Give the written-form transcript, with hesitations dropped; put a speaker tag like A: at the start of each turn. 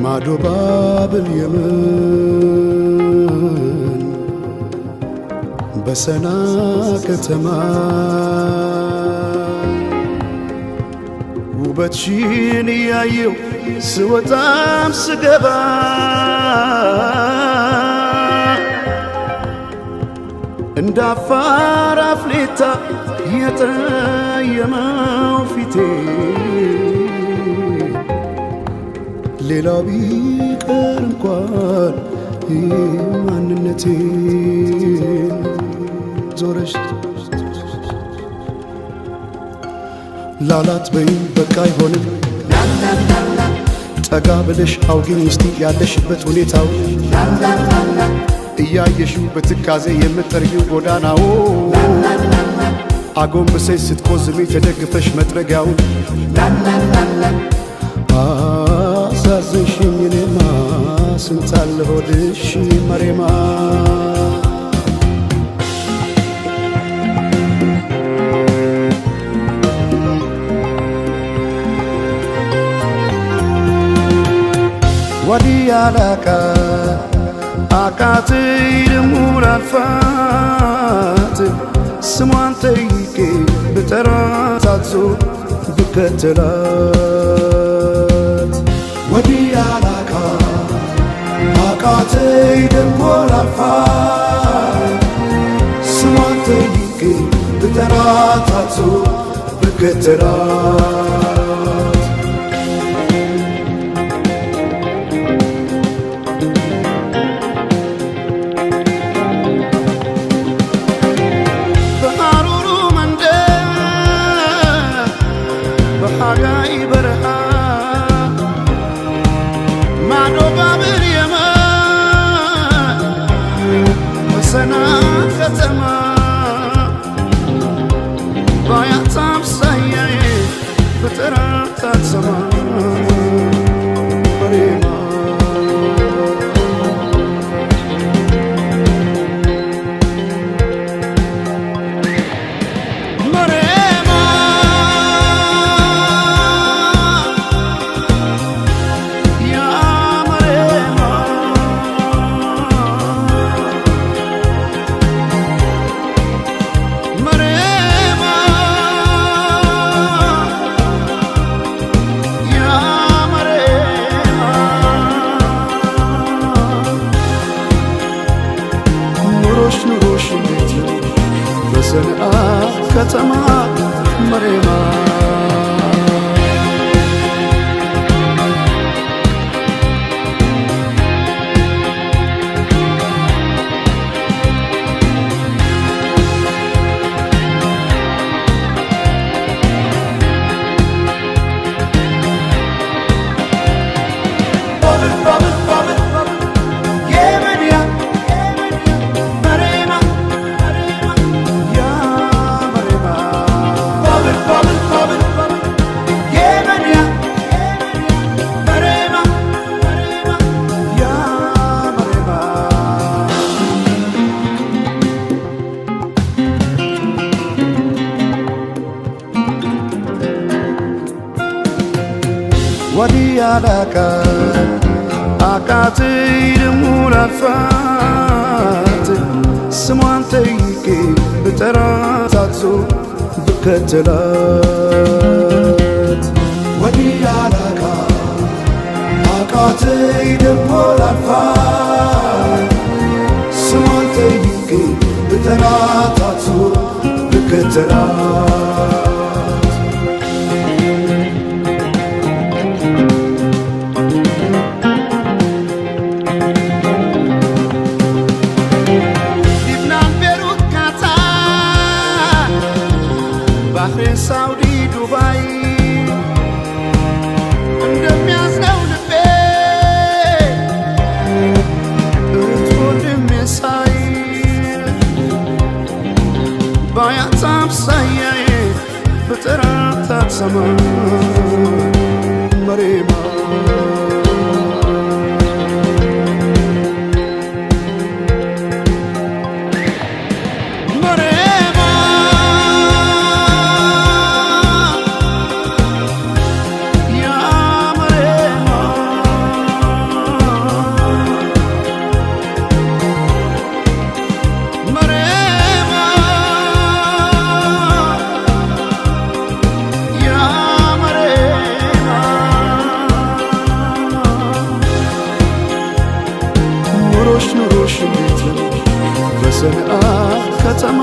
A: ማዶ ባብል የመን በሰና ከተማ ውበትሽን ያየው ስወጣም ስገባ እንደ አፋር አፍሌታ የጠየመው ፊቴ ሌላው ቢቀር እንኳን ማንነቴን ዞረሽ ላላት በይ በቃ አይሆንም ጠጋ ብለሽ አውጊኝ እስቲ ያለሽበት ሁኔታው እያየሽው በትካዜ የምትጠርጊው ጎዳናው አጎንብሰሽ ስትቆዝሚ ተደግፈሽ መጥረጊያው አሳዘንሽኝ እኔማ ስንታለ ሆድሽ መሬማ ወዲያላካ አቃተኝ ደሞ ላልፋት ስሟን ጠይቄ ብጠራት አትዞር ብከተላት ወዲያላካ አቃተኝ ደሞ ላልፋት ስሟን ጠይቄ ብጠራት አትዞር ብከተላት ከተማ ባያታም ሳያዬ በጠራት አትሰማ መሬማ መሬማ ያ መሬማ በሰንዓ ከተማ መሬማ ወዲያላካ አቃተኝ ደሞ ላልፋት ስሟን ጠይቄ ብጠራት አትዞር ብከተላት ወዲያላካ አቃተኝ ደሞ ላልፋት ስሟን ጠይቄ ብጠራት አትዞር ብከተላት ሰንዓ ከተማ